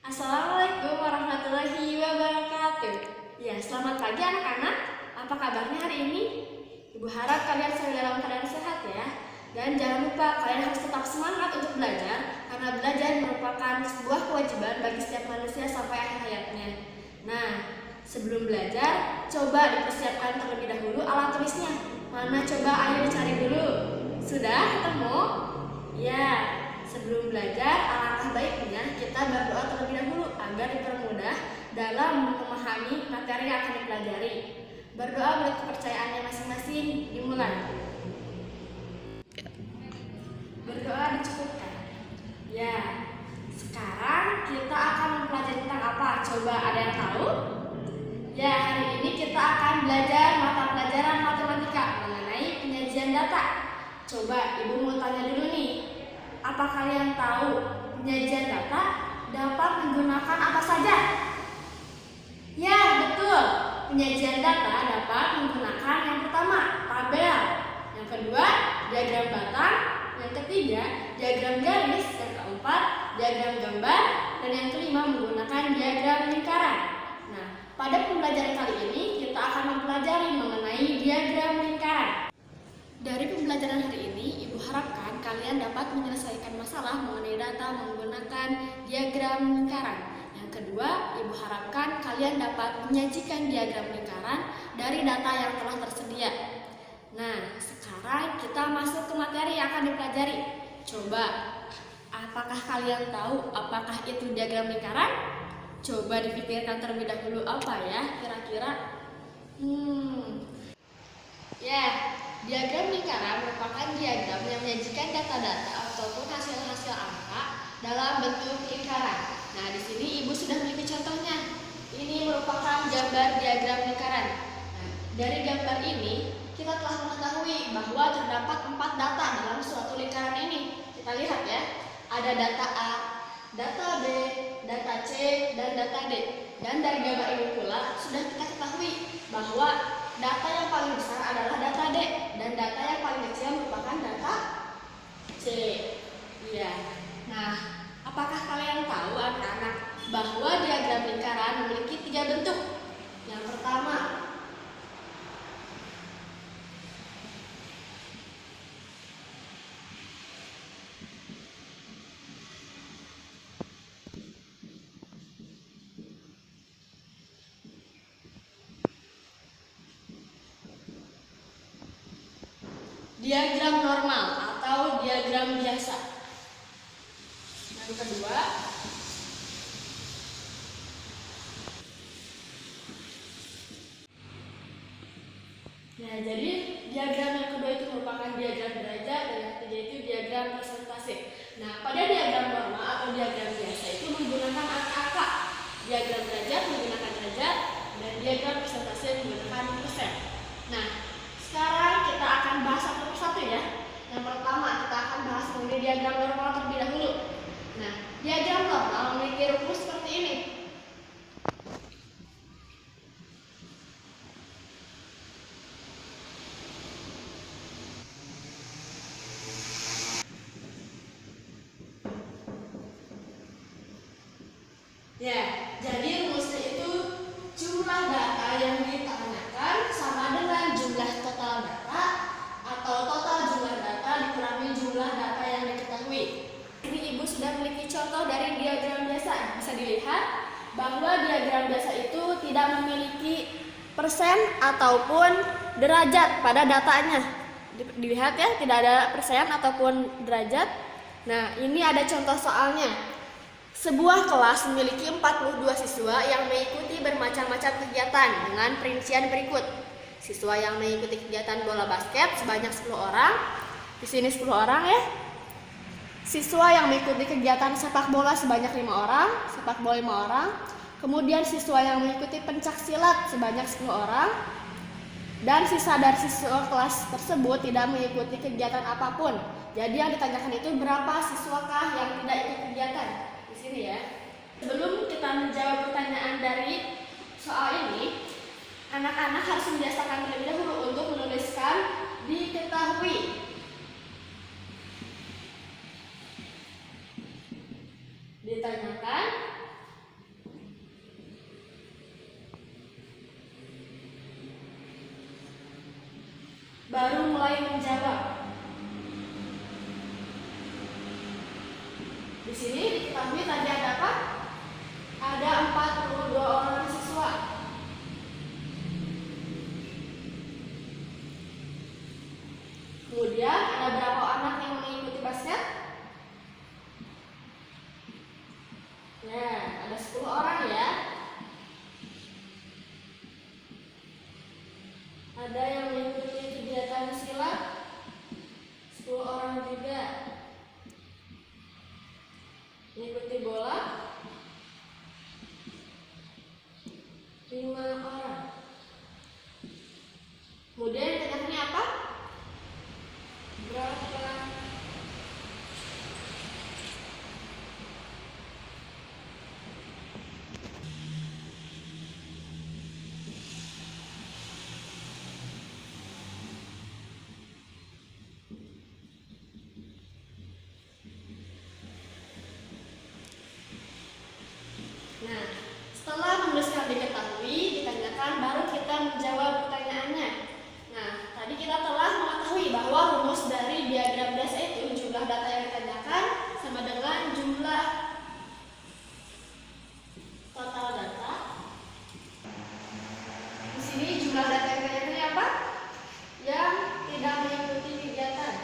Assalamualaikum warahmatullahi wabarakatuh. Ya, selamat pagi anak-anak. Apa kabarnya hari ini? Ibu harap kalian selalu dalam keadaan sehat ya. Dan jangan lupa kalian harus tetap semangat untuk belajar, karena belajar merupakan sebuah kewajiban bagi setiap manusia sampai akhir hayatnya. Nah, sebelum belajar, coba dipersiapkan terlebih dahulu alat tulisnya. Mana coba, ayo dicari dulu. Sudah ketemu? Ya. Sebelum belajar, alangkah baiknya kita berdoa terlebih dahulu agar dipermudah dalam memahami materi yang akan dipelajari. Berdoa menurut kepercayaannya masing-masing, dimulai. Berdoa dicukupkan. Ya, sekarang kita akan mempelajari tentang apa? Coba ada yang tahu? Ya, hari ini kita akan belajar mata pelajaran matematika mengenai penyajian data. Coba ibu mau tanya dulu nih. Apa kalian tahu penyajian data dapat menggunakan apa saja? Ya, betul. Penyajian data dapat menggunakan yang pertama, tabel. Yang kedua, diagram batang. Yang ketiga, diagram garis. Yang keempat, diagram gambar. Dan yang kelima, menggunakan diagram lingkaran. Nah, pada pembelajaran kali ini kita akan mempelajari mengenai diagram lingkaran. Dari pembelajaran hari ini, Ibu harapkan kalian dapat menyelesaikan masalah mengenai data menggunakan diagram lingkaran. Yang kedua, Ibu harapkan kalian dapat menyajikan diagram lingkaran dari data yang telah tersedia. Nah, sekarang kita masuk ke materi yang akan dipelajari. Coba, apakah kalian tahu apakah itu diagram lingkaran? Coba dipikirkan terlebih dahulu apa ya kira-kira. Diagram lingkaran merupakan diagram yang menyajikan data-data ataupun hasil-hasil angka dalam bentuk lingkaran. Nah, di sini Ibu sudah memiliki contohnya. Ini merupakan gambar diagram lingkaran. Nah, dari gambar ini kita telah mengetahui bahwa terdapat 4 data dalam suatu lingkaran ini. Kita lihat ya, ada data A, data B, data C, dan data D. Dan dari gambar ini pula sudah kita ketahui bahwa data yang paling besar adalah data D dan data yang paling kecil merupakan data C. Iya. Nah, apakah kalian tahu anak-anak bahwa diagram lingkaran memiliki 3 bentuk? Yang pertama, diagram normal atau diagram biasa. Yang kedua, jadi diagram yang kedua itu merupakan diagram derajat dan yang ketiga itu diagram persentase. Nah, pada diagram normal atau diagram biasa itu menggunakan angka-angka. Diagram derajat menggunakan derajat dan diagram persentase menggunakan persen. Nah, sekarang kita akan bahas satu persatu ya. Yang pertama kita akan bahas mengenai diagram normal terlebih dahulu. Nah, diagram normal memiliki rumus seperti ini. Ya, jadi rumusnya itu jumlah data yang ditanyakan sama dengan jumlah total data atau total jumlah data dikurangi jumlah data yang diketahui. Ini Ibu sudah memiliki contoh dari diagram biasa. Bisa dilihat bahwa diagram biasa itu tidak memiliki persen ataupun derajat pada datanya. Dilihat ya, tidak ada persen ataupun derajat. Nah, ini ada contoh soalnya. Sebuah kelas memiliki 42 siswa yang mengikuti bermacam-macam kegiatan dengan perincian berikut. Siswa yang mengikuti kegiatan bola basket sebanyak 10 orang. Di sini 10 orang ya. Siswa yang mengikuti kegiatan sepak bola sebanyak 5 orang, sepak bola 5 orang. Kemudian siswa yang mengikuti pencak silat sebanyak 10 orang. Dan sisa dari siswa kelas tersebut tidak mengikuti kegiatan apapun. Jadi yang ditanyakan itu berapa siswakah yang tidak ikut kegiatan? Di sini ya. Sebelum kita menjawab pertanyaan dari soal ini, anak-anak harus membiasakan terlebih dahulu untuk menuliskan diketahui. Ditanyakan Di sini diketahui tadi ada apa? Ada 42 orang siswa. Kemudian ada berapa anak yang mengikuti basket? Nah, ada 10 orang ya. Ada yang mengikuti kegiatan silat, 10 orang juga. Mengikuti bola, 5 orang. Kemudian pertanyaannya apa? Berapa? Nah, setelah menuliskan diketahui, ditanyakan, baru kita menjawab pertanyaannya. Nah, tadi kita telah mengetahui bahwa rumus dari diagram biasa itu jumlah data yang ditanyakan sama dengan jumlah total data. Di sini jumlah data yang ditanyakan apa? Yang tidak mengikuti kegiatan.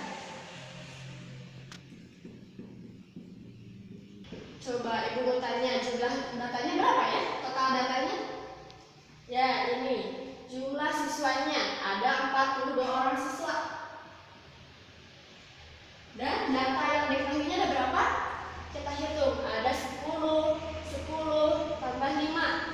Coba ibu mau tanya jumlah datanya berapa ya? Total datanya? Ya, ini jumlah siswanya ada 42 orang siswa. Dan data yang diketahuinya ada berapa? Kita hitung, ada 10 tambah 5.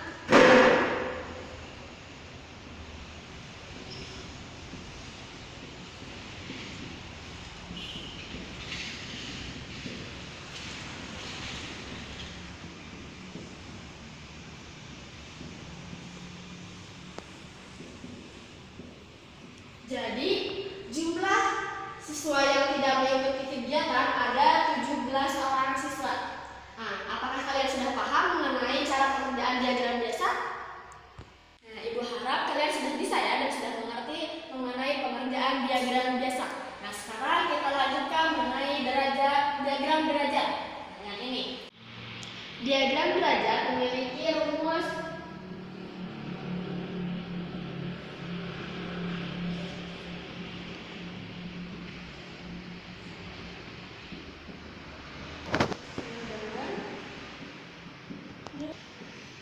Jadi jumlah siswa yang tidak mengikuti kegiatan ada 17 orang siswa. Nah, apakah kalian sudah paham mengenai cara pengerjaan diagram biasa? Nah, ibu harap kalian sudah bisa ya dan sudah mengerti mengenai pengerjaan diagram biasa. Nah, sekarang kita lanjutkan mengenai diagram derajat. Nah, yang ini. Diagram derajat memiliki rumus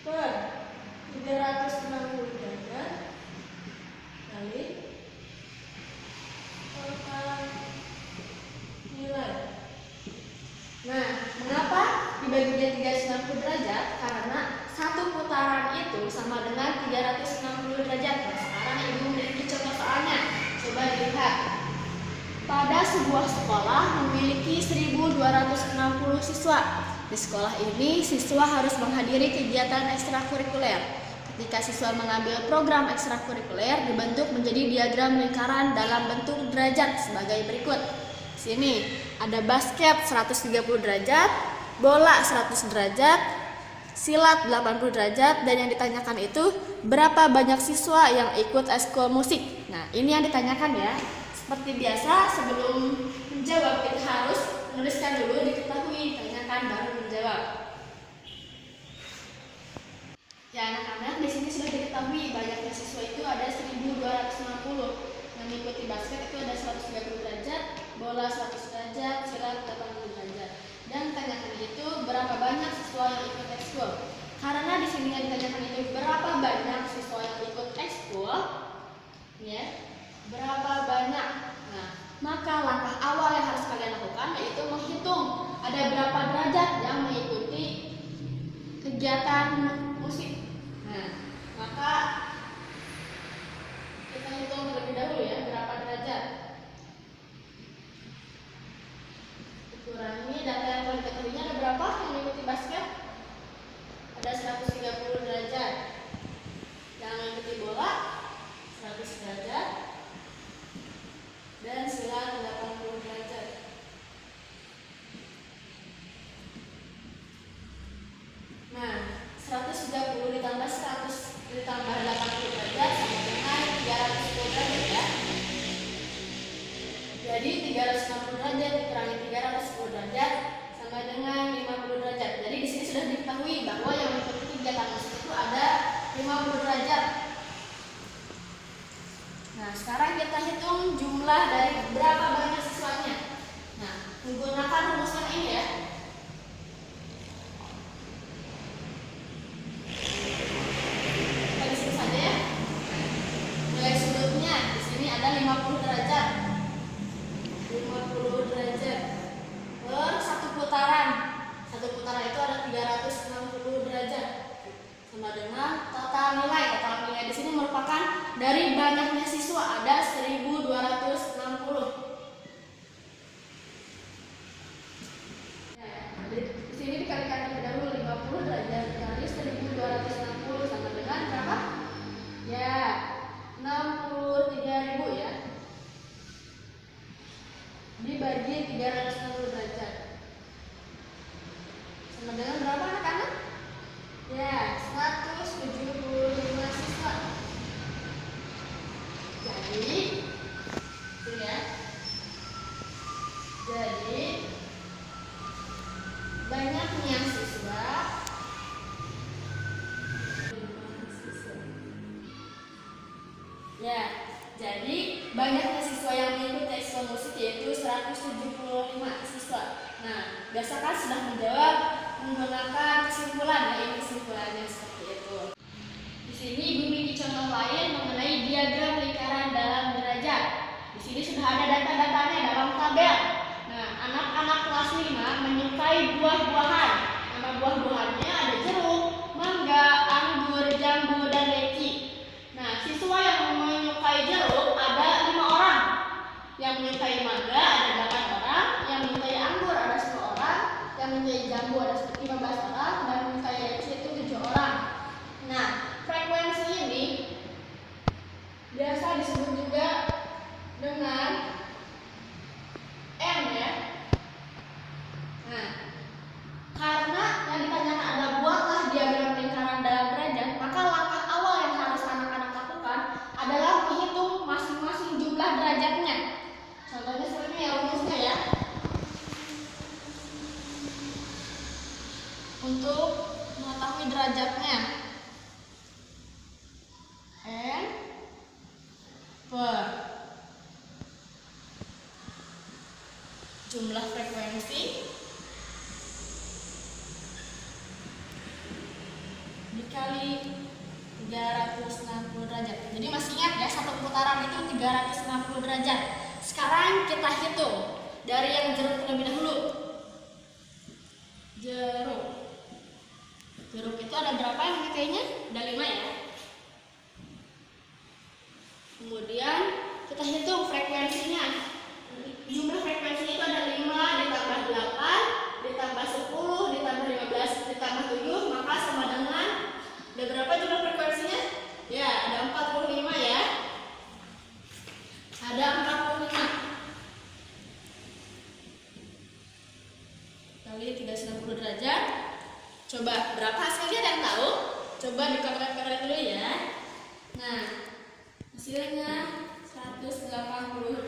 per 360 derajat kali total nilai. Nah, mengapa dibagi jadi 360 derajat? Karena satu putaran itu sama dengan 360 derajat. Nah, sekarang ibu memiliki contoh soalnya. Coba dilihat. Pada sebuah sekolah memiliki 1260 siswa. Di sekolah ini, siswa harus menghadiri kegiatan ekstrakurikuler. Ketika siswa mengambil program ekstrakurikuler, dibentuk menjadi diagram lingkaran dalam bentuk derajat sebagai berikut. Di sini ada basket 130 derajat, bola 100 derajat, silat 80 derajat, dan yang ditanyakan itu berapa banyak siswa yang ikut ekskul musik. Nah, ini yang ditanyakan ya. Seperti biasa, sebelum menjawab kita harus menuliskan dulu diketahui, tanyakan baru menjawab. Ya anak-anak, di sini sudah diketahui banyaknya siswa itu ada 1260. Yang mengikuti basket itu ada 130 derajat, bola 100 derajat, silat 80 derajat. Dan tanyakan itu berapa banyak siswa yang ikut ekskul. Karena di sini yang ditanyakan itu berapa banyak siswa yang ikut ekskul, ya. Berapa banyak? Nah, maka langkah awal yang harus kalian lakukan yaitu menghitung ada berapa derajat yang mengikuti kegiatan musik. Nah, maka kita hitung terlebih dahulu ya berapa derajat. Kurangi data yang paling diketahuinya ada berapa yang mengikuti basket? Ada 130 derajat. Yang mengikuti bola 100 derajat. Dan silat 80 derajat. Nah, 130 ditambah 100 ditambah 80 derajat sama dengan 310 derajat ya. Jadi 360 derajat dikurangi 310 derajat sama dengan diketahui bahwa yang mengikuti kegiatan musik itu ada 50 derajat. Nah, sekarang kita hitung jumlah dari berapa banyak siswanya. Nah, menggunakan rumus yang ini ya. Kita di sini saja ya. Nilai sudutnya di sini ada 50 derajat. 50 derajat per satu putaran. Satu putaran itu ada 360 derajat. Sama dengan total nilai. Total nilai di sini merupakan dari banyaknya siswa ada 1260. Di sini dikalikan terlebih dahulu 50 derajat kali 1260 sama dengan berapa? Ya, 63.000 ya. Dibagi 360 derajat. Sama dengan berapa anak-anak? Ya, 175 siswa. Jadi, itu ya. Jadi, banyaknya siswa. Ya, jadi banyaknya siswa yang mengikuti ekskul musik yaitu 175 siswa. Nah, berdasarkan sudah menjawab menggunakan kesimpulan, ya ini kesimpulannya seperti itu. Di sini Ibu memiliki contoh lain mengenai diagram lingkaran dalam derajat. Di sini sudah ada data-datanya dalam tabel. Nah, anak-anak kelas 5 menyukai buah-buahan. Nama buah-buahannya ada jeruk, mangga, anggur, jambu, dan leci. Nah, siswa yang menyukai jeruk ada 5 orang. Yang menyukai mangga ada 8 orang, yang menyukai anggur ada 10 orang, yang menyukai jambu ada 15 orang, dan menyukai leci itu 7 orang. Nah, frekuensi ini biasa disebut juga dengan M ya. Nah, karena yang ditanyakan adalah buatlah diagram lingkaran dalam derajat, maka langkah awal yang harus anak-anak lakukan adalah menghitung masing-masing jumlah derajatnya. Contohnya seperti ini ya rumusnya ya. Untuk mengetahui derajatnya, N per jumlah frekuensi dikali 360 derajat. Jadi masih ingat ya, satu putaran itu 360 derajat. Sekarang kita hitung dari yang jeruk terlebih dahulu. Jeruk itu ada berapa yang menyukainya? Ada 5 ya. Kemudian kita hitung frekuensinya. Jumlah frekuensinya itu ada 5 ditambah 8 ditambah 10 ditambah 15 ditambah 7, maka sama dengan ada berapa jumlah frekuensinya? Ya, ada 45 ya. Ada 45 kali 360 derajat. Coba berapa hasilnya, ada yang tahu? Coba dikorek-korek dulu ya. Nah, hasilnya 1880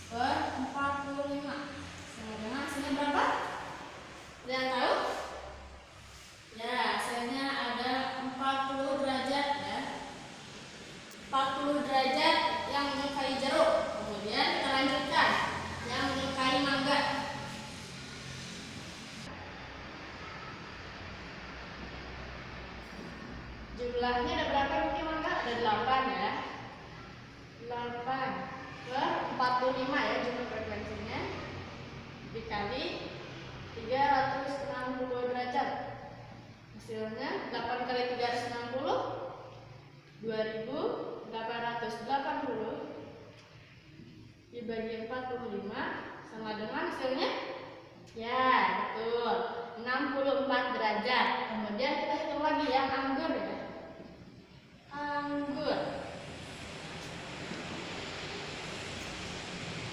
per 45 sama dengan hasilnya berapa? Ada yang tahu? Ya, hasilnya ada 40 derajat ya. 40 derajat yang menyukai jeruk. Kemudian kita lanjutkan yang menyukai mangga. Jumlahnya ada berapa yang menyukai mangga? Ada 8 ya. 8 per 45 ya jumlah frekuensinya dikali 360 derajat. Hasilnya 8 kali 360 2880 dibagi 45 sama dengan hasilnya ya betul 64 derajat. Kemudian kita hitung lagi yang anggur ya. Anggur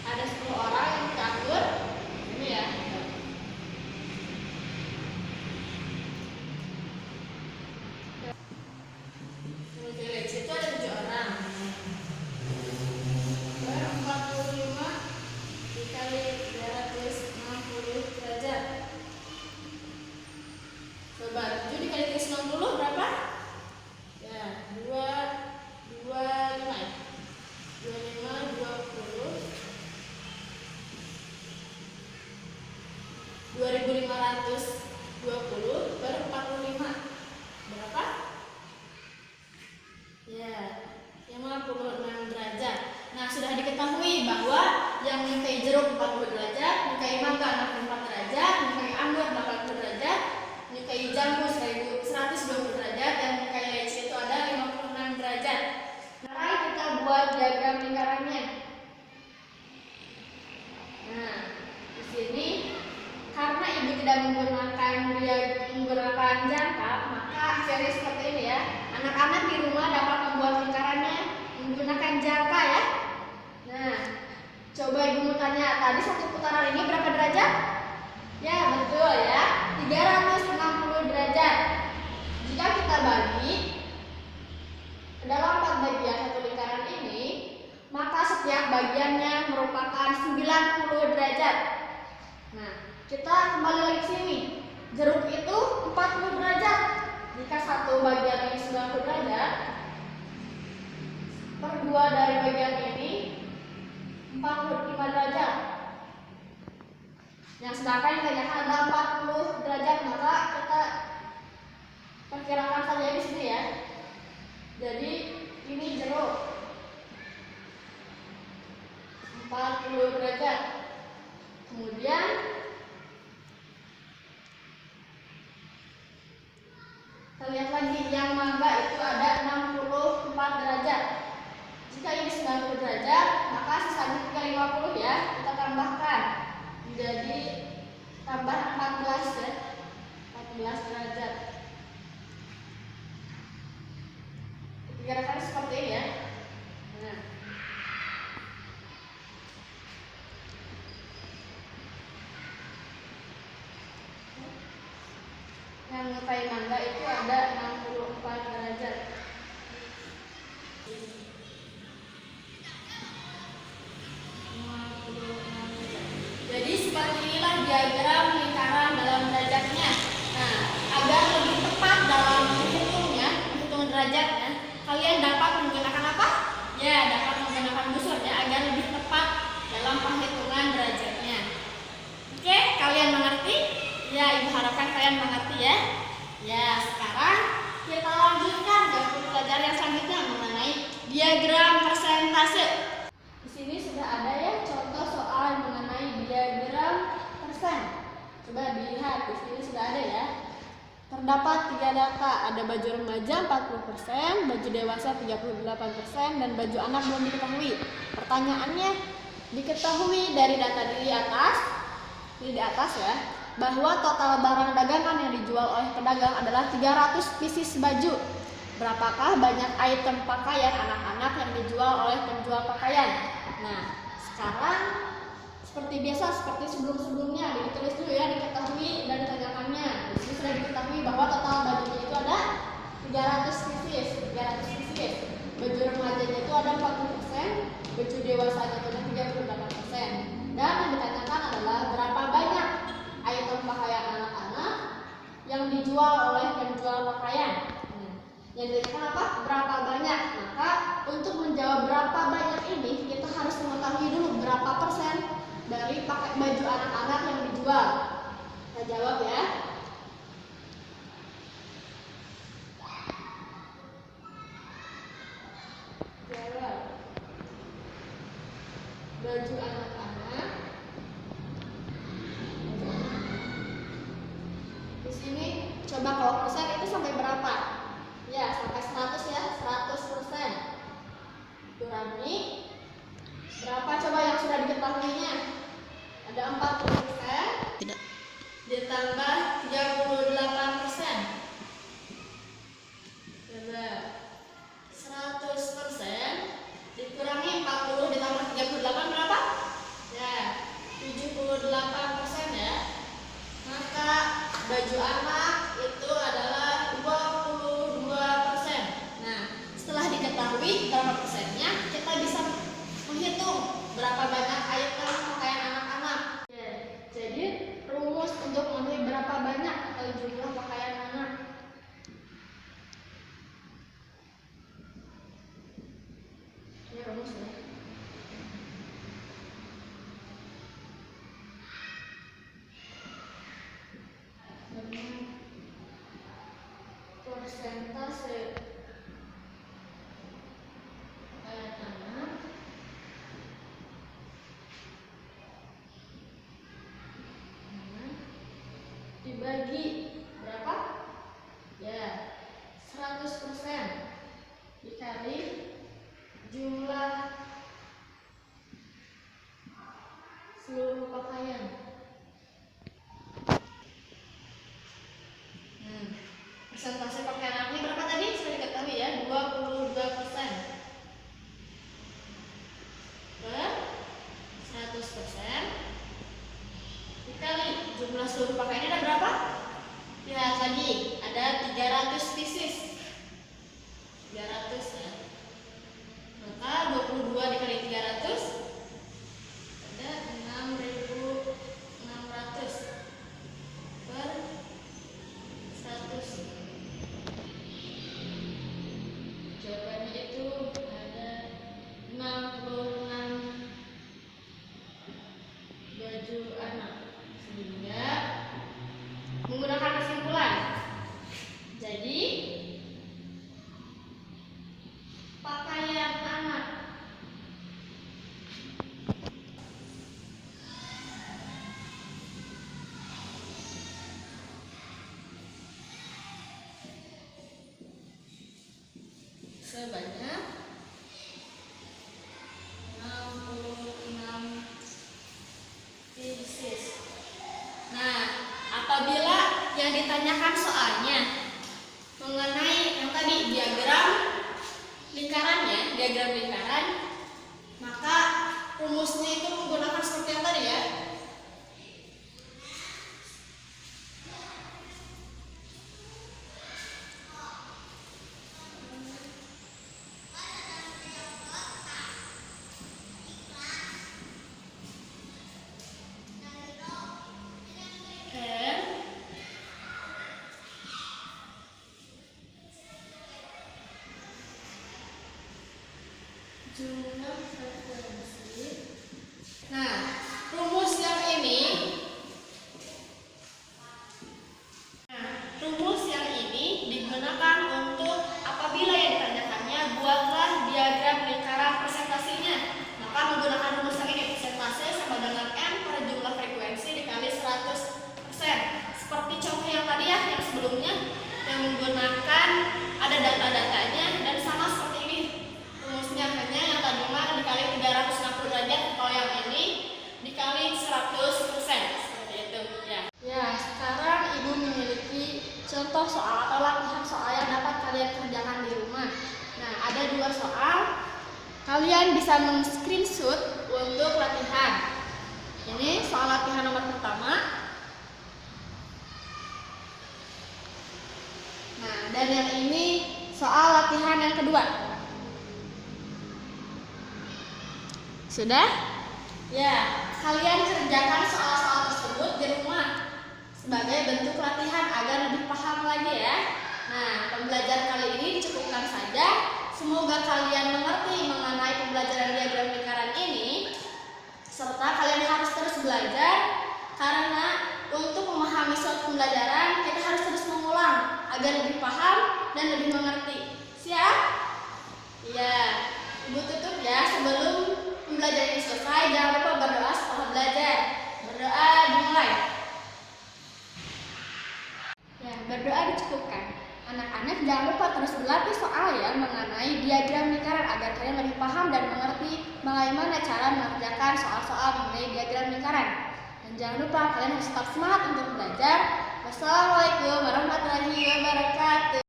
ada 10 orang yang minta anggur ini ya. Village itu ada 7 orang. Per 45 dikali 360 derajat 220 per 45. Berapa? Ya, 56 derajat. Nah, sudah diketahui bahwa yang menyukai jeruk 40 derajat, menyukai mangga 64 derajat, menyukai anggur 80 derajat, menyukai jambu 120 derajat, dan menyukai leci itu ada 56 derajat. Mari kita buat diagram lingkarannya. Nah, di sini karena ibu tidak menggunakan jangka, maka hasilnya seperti ini ya. Anak-anak di rumah dapat membuat lingkarannya menggunakan jangka ya. Nah, coba ibu mau tanya, tadi satu putaran ini berapa derajat? Ya, betul ya, 360 derajat. Jika kita bagi ke dalam 4 bagian satu lingkaran ini, maka setiap bagiannya merupakan 90 derajat. Nah, kita kembali lagi ke sini. Jeruk itu 40 derajat. Jika satu bagian ini 90 derajat, per 2 dari bagian ini 45 derajat. Yang sedangkan yang ditanyakan ada 40 derajat, maka kita perkirakan saja di sini ya. Jadi ini jeruk 40 derajat. Kemudian kita lihat lagi yang mangga itu ada 64 derajat. Jika ini 90 derajat, maka sisanya 350 ya. Kita tambahkan menjadi tambah 14 ya. 14 derajat. Kira-kira seperti ini ya. Nah, yang menyukai mangga itu ada 64 derajat. Jadi seperti inilah diagram lingkaran dalam derajatnya. Nah, agar lebih tepat dalam menghitung derajatnya, kalian dapat menggunakan apa? Ya, dapat menggunakan busur ya, agar lebih tepat dalam penghitungan derajatnya. Oke, kalian mengerti? Ya, ibu harapkan kalian mengerti ya. Ya, sekarang kita lanjutkan ke pelajaran yang selanjutnya mengenai diagram persentase. Di sini sudah ada ya contoh soal mengenai diagram persen. Coba dilihat, di sini sudah ada ya. Terdapat 3 data, ada baju remaja 40%, baju dewasa 38%, dan baju anak belum diketahui. Pertanyaannya, diketahui dari data di atas ya, bahwa total barang dagangan yang dijual oleh pedagang adalah 300 pieces baju. Berapakah banyak item pakaian anak-anak yang dijual oleh penjual pakaian? Nah, sekarang seperti biasa, seperti sebelum-sebelumnya, ditulis dulu ya, diketahui dan ditanyakannya. Di sini sudah diketahui bahwa total bajunya itu ada 300 pieces. Baju remajanya itu ada 40%, baju dewasanya itu ada 38%. Dan yang ditanyakan adalah berapa banyak item pakaian anak-anak yang dijual oleh penjual pakaian. Yang ditanyakan apa? Berapa banyak? Maka untuk menjawab berapa banyak ini, kita harus mengetahui dulu berapa persen dari pakai baju anak-anak yang dijual. Kita jawab ya. Jawab. Baju anak-anak. Di sini coba kalau persen itu sampai berapa? Ya, sampai 100 ya, 100%. Kurangi berapa coba yang sudah diketahuinya? Ada 40%. Tidak. Ditambah 38%. Coba 100% dikurangi 40 ditambah 38 berapa? Ya, 78% ya. Maka baju anak itu adalah 22%. Nah, setelah diketahui berapa persennya, kita bisa menghitung berapa banyak item pakaian anak-anak. Ya, jadi rumus untuk mengetahui berapa banyak atau dibagi berapa? Ya, 100% dikali jumlah seluruh pakaian. Persentase pakaian ini berapa tadi? Sudah diketahui ya, 22% per 100% dikali jumlah seluruh pakaian ada berapa? Lihat lagi, ada 300 pieces. 300 ya. Maka 22 dikali 300 ada 6.600 per 100. Jawabannya itu ada 66 baju anak. Sehingga menggunakan kesimpulan, jadi pakaian anak sebanyak 66 pieces. Nah, apabila yang ditanyakan soalnya mengenai yang tadi diagram lingkaran, maka rumusnya itu menggunakan seperti yang tadi ya. Jumlah frekuensi. Nah, rumus yang ini digunakan untuk apabila yang ditanyakannya buatlah diagram lingkaran presentasinya. Maka menggunakan rumus yang ini, presentase sama dengan M per jumlah frekuensi dikali 100%. Seperti contoh yang tadi ya, yang sebelumnya yang menggunakan ada data-datanya dan sama seperti ini. Rumusnya hanya yang tadi mah dikali 360 derajat, kalau yang ini dikali 100%. Seperti itu ya. Ya, sekarang Ibu memiliki contoh soal atau latihan soal yang dapat kalian kerjakan di rumah. Nah, ada 2 soal. Kalian bisa men-screenshot untuk latihan. Ini soal latihan nomor pertama. Nah, dan yang ini soal latihan yang kedua. Sudah? Ya, kalian kerjakan soal-soal tersebut di rumah sebagai bentuk latihan agar lebih paham lagi ya. Nah, pembelajaran kali ini dicukupkan saja. Semoga kalian mengerti mengenai pembelajaran diagram lingkaran ini, serta kalian harus terus belajar karena untuk memahami suatu pembelajaran kita harus terus mengulang agar lebih paham dan lebih mengerti. Siap? Ya, Ibu tutup ya. Sebelum pembelajaran ini selesai, jangan lupa berdoa setelah belajar. Berdoa dimulai. Ya, berdoa dicukupkan. Anak-anak jangan lupa terus berlatih soal ya mengenai diagram lingkaran agar kalian lebih paham dan mengerti bagaimana cara mengerjakan soal-soal mengenai diagram lingkaran. Dan jangan lupa kalian harus tetap semangat untuk belajar. Wassalamualaikum warahmatullahi wabarakatuh.